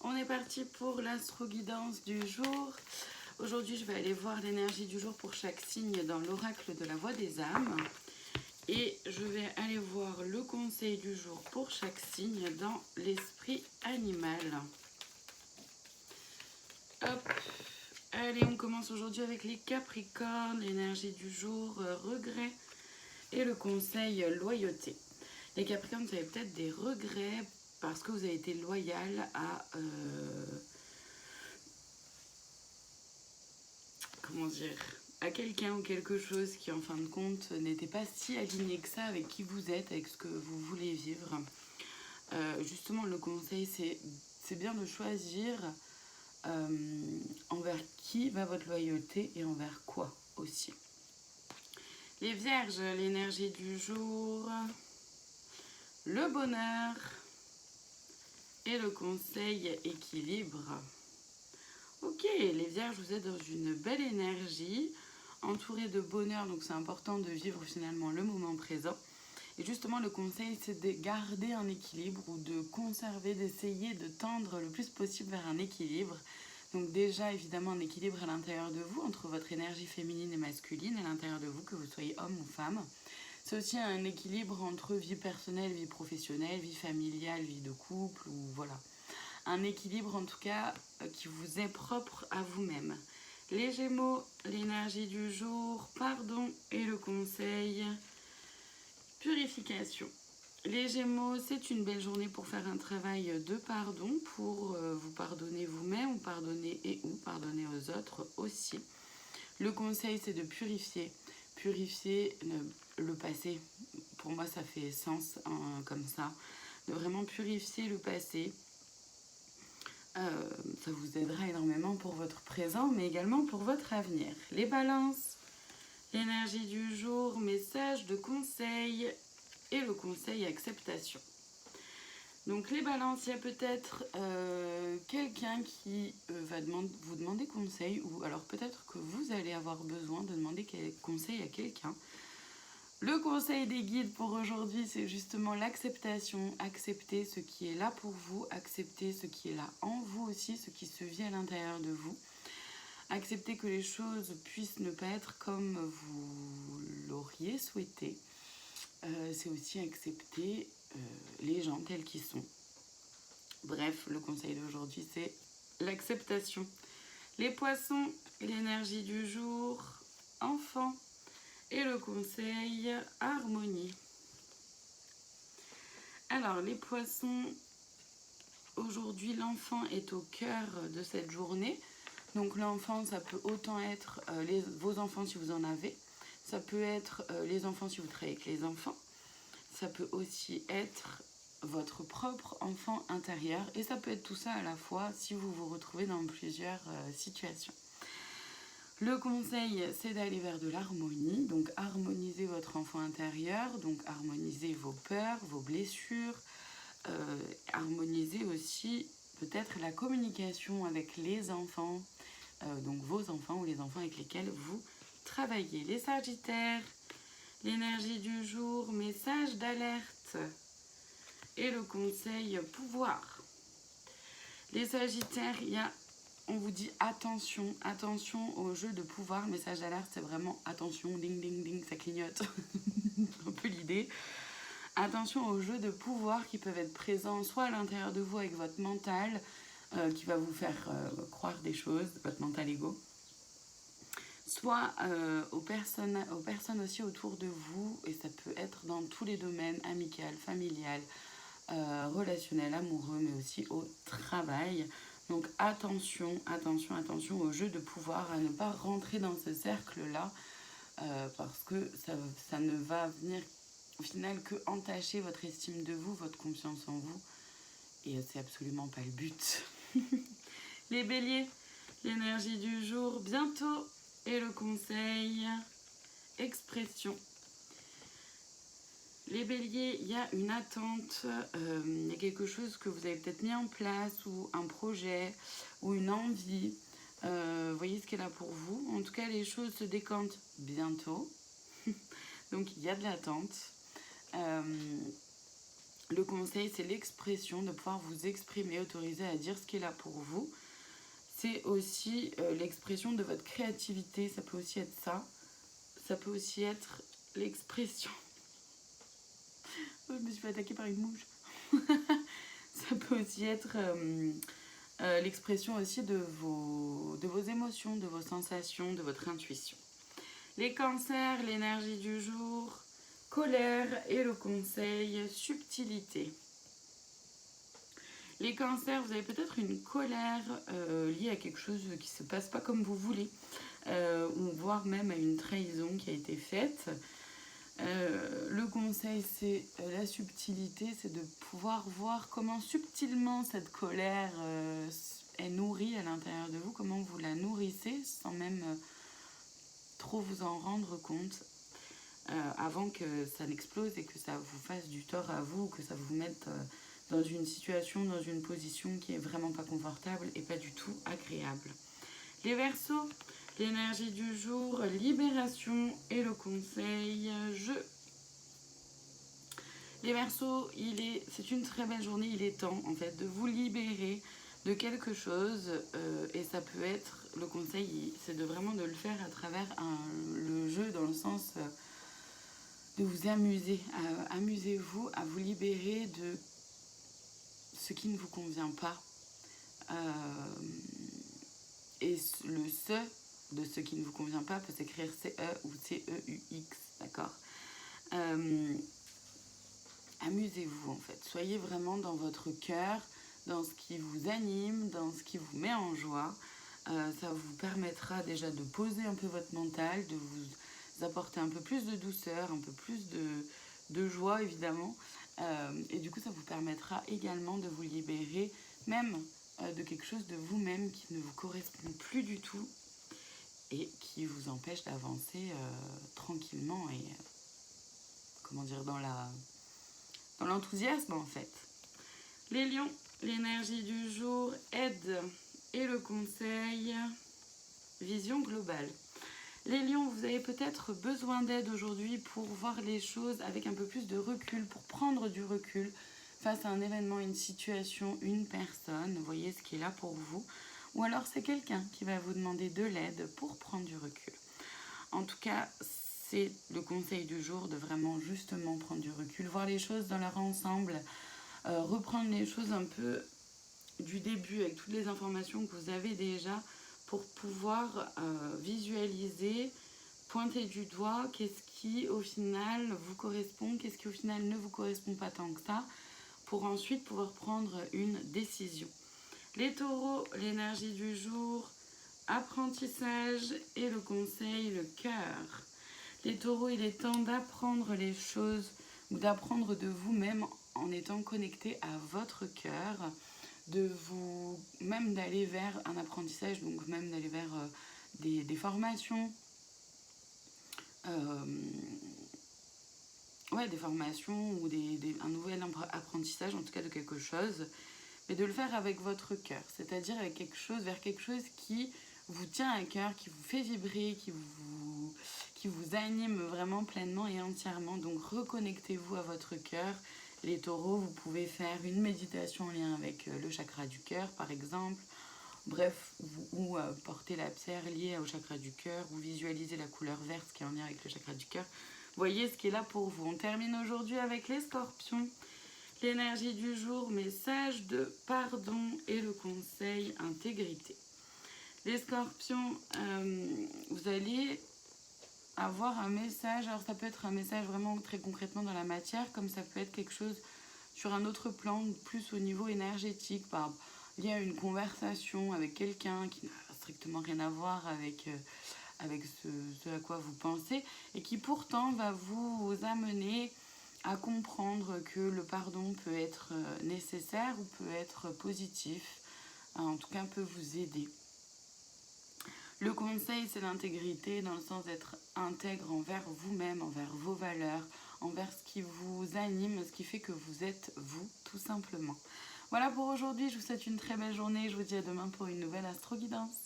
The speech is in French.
On est parti pour l'astro-guidance du jour. Aujourd'hui, je vais aller voir l'énergie du jour pour chaque signe dans l'oracle de la voix des âmes. Et je vais aller voir le conseil du jour pour chaque signe dans l'esprit animal. Hop. Allez, on commence aujourd'hui avec les Capricornes, l'énergie du jour, regret et le conseil loyauté. Les Capricornes, vous avez peut-être des regrets parce que vous avez été loyal à comment dire, à quelqu'un ou quelque chose qui en fin de compte n'était pas si aligné que ça avec qui vous êtes, avec ce que vous voulez vivre. Justement, le conseil, c'est bien de choisir envers qui va votre loyauté et envers quoi aussi. Les Vierges, l'énergie du jour, le bonheur et le conseil équilibre. Ok, les Vierges, vous êtes dans une belle énergie, entourée de bonheur, donc c'est important de vivre finalement le moment présent. Et justement, le conseil, c'est de garder un équilibre ou de conserver, d'essayer de tendre le plus possible vers un équilibre. Donc déjà, évidemment, un équilibre à l'intérieur de vous, entre votre énergie féminine et masculine, à l'intérieur de vous, que vous soyez homme ou femme. C'est aussi un équilibre entre vie personnelle, vie professionnelle, vie familiale, vie de couple, ou voilà. Un équilibre en tout cas qui vous est propre à vous-même. Les Gémeaux, l'énergie du jour, pardon et le conseil, purification. Les Gémeaux, c'est une belle journée pour faire un travail de pardon, pour vous pardonner vous-même ou pardonner aux autres aussi. Le conseil, c'est de purifier le passé. Pour moi, ça fait sens comme ça, de vraiment purifier le passé. Ça vous aidera énormément pour votre présent, mais également pour votre avenir. Les balances, l'énergie du jour, message de conseil et le conseil acceptation. Donc les balances, il y a peut-être quelqu'un qui va vous demander conseil, ou alors peut-être que vous allez avoir besoin de demander conseil à quelqu'un. Le conseil des guides pour aujourd'hui, c'est justement l'acceptation. Accepter ce qui est là pour vous, accepter ce qui est là en vous aussi, ce qui se vit à l'intérieur de vous. Accepter que les choses puissent ne pas être comme vous l'auriez souhaité. C'est aussi accepter les gens tels qu'ils sont. Bref, le conseil d'aujourd'hui, c'est l'acceptation. Les poissons, l'énergie du jour, enfant. Et le conseil, harmonie. Alors, les poissons, aujourd'hui, l'enfant est au cœur de cette journée. Donc, l'enfant, ça peut autant être vos enfants si vous en avez. Ça peut être les enfants si vous travaillez avec les enfants. Ça peut aussi être votre propre enfant intérieur. Et ça peut être tout ça à la fois si vous vous retrouvez dans plusieurs situations. Le conseil, c'est d'aller vers de l'harmonie, donc harmoniser votre enfant intérieur, donc harmoniser vos peurs, vos blessures, harmoniser aussi peut-être la communication avec les enfants, donc vos enfants ou les enfants avec lesquels vous travaillez. Les Sagittaires, l'énergie du jour, message d'alerte et le conseil pouvoir. Les Sagittaires, on vous dit attention au jeu de pouvoir. Message d'alerte, c'est vraiment attention, ding ding ding, ça clignote. Un peu l'idée. Attention aux jeux de pouvoir qui peuvent être présents soit à l'intérieur de vous avec votre mental, qui va vous faire croire des choses, votre mental égo, soit aux personnes aussi autour de vous, et ça peut être dans tous les domaines, amical, familial, relationnel, amoureux, mais aussi au travail. Donc attention au jeu de pouvoir, à ne pas rentrer dans ce cercle-là, parce que ça ne va venir au final que entacher votre estime de vous, votre confiance en vous, et c'est absolument pas le but. Les Béliers, l'énergie du jour, bientôt, et le conseil, expression. Les Béliers, il y a une attente, il y a quelque chose que vous avez peut-être mis en place, ou un projet, ou une envie. Voyez ce qui est là pour vous. En tout cas, les choses se décantent bientôt. Donc, il y a de l'attente. Le conseil, c'est l'expression, de pouvoir vous exprimer, autoriser à dire ce qui est là pour vous. C'est aussi l'expression de votre créativité, ça peut aussi être ça. Ça peut aussi être l'expression. Oh, je me suis fait attaquer par une mouche. Ça peut aussi être l'expression aussi de vos émotions, de vos sensations, de votre intuition. Les cancers, l'énergie du jour, colère et le conseil, subtilité. Les cancers, vous avez peut-être une colère liée à quelque chose qui ne se passe pas comme vous voulez, ou voire même à une trahison qui a été faite. Le conseil, c'est la subtilité, c'est de pouvoir voir comment subtilement cette colère est nourrie à l'intérieur de vous, comment vous la nourrissez sans même trop vous en rendre compte avant que ça n'explose et que ça vous fasse du tort à vous, que ça vous mette dans une situation, dans une position qui est vraiment pas confortable et pas du tout agréable. Les Verseaux, l'énergie du jour, libération et le conseil, jeu. Les Verseaux, c'est une très belle journée, il est temps en fait de vous libérer de quelque chose et ça peut être, le conseil c'est de vraiment de le faire à travers le jeu dans le sens de vous amuser, amusez-vous à vous libérer de ce qui ne vous convient pas et le de ce qui ne vous convient pas peut s'écrire C-E ou C-E-U-X, d'accord. Amusez-vous en fait, soyez vraiment dans votre cœur, dans ce qui vous anime, dans ce qui vous met en joie. Ça vous permettra déjà de poser un peu votre mental, de vous apporter un peu plus de douceur, un peu plus de joie évidemment. Et du coup ça vous permettra également de vous libérer même de quelque chose de vous-même qui ne vous correspond plus du tout et qui vous empêche d'avancer tranquillement et comment dire dans l'enthousiasme en fait. Les lions, l'énergie du jour, aide et le conseil, vision globale. Les lions, vous avez peut-être besoin d'aide aujourd'hui pour voir les choses avec un peu plus de recul, pour prendre du recul face à un événement, une situation, une personne. Vous voyez ce qui est là pour vous. Ou alors c'est quelqu'un qui va vous demander de l'aide pour prendre du recul. En tout cas, c'est le conseil du jour de vraiment justement prendre du recul, voir les choses dans leur ensemble, reprendre les choses un peu du début avec toutes les informations que vous avez déjà pour pouvoir visualiser, pointer du doigt qu'est-ce qui au final vous correspond, qu'est-ce qui au final ne vous correspond pas tant que ça, pour ensuite pouvoir prendre une décision. Les taureaux, l'énergie du jour, apprentissage et le conseil, le cœur. Les taureaux, il est temps d'apprendre les choses ou d'apprendre de vous-même en étant connecté à votre cœur, même d'aller vers un apprentissage, donc même d'aller vers des formations, des formations ou un nouvel apprentissage, en tout cas de quelque chose, mais de le faire avec votre cœur, c'est-à-dire avec vers quelque chose qui vous tient à cœur, qui vous fait vibrer, qui vous anime vraiment pleinement et entièrement. Donc reconnectez-vous à votre cœur. Les taureaux, vous pouvez faire une méditation en lien avec le chakra du cœur, par exemple. Bref, ou porter la pierre liée au chakra du cœur, ou visualiser la couleur verte qui est en lien avec le chakra du cœur. Voyez ce qui est là pour vous. On termine aujourd'hui avec les scorpions. L'énergie du jour, message de pardon et le conseil, intégrité. Les scorpions, vous allez avoir un message, alors ça peut être un message vraiment très concrètement dans la matière, comme ça peut être quelque chose sur un autre plan, plus au niveau énergétique, lié à une conversation avec quelqu'un qui n'a strictement rien à voir avec ce à quoi vous pensez, et qui pourtant va vous amener à comprendre que le pardon peut être nécessaire ou peut être positif, en tout cas peut vous aider. Le conseil, c'est l'intégrité, dans le sens d'être intègre envers vous-même, envers vos valeurs, envers ce qui vous anime, ce qui fait que vous êtes vous, tout simplement. Voilà pour aujourd'hui, je vous souhaite une très belle journée, je vous dis à demain pour une nouvelle astro-guidance.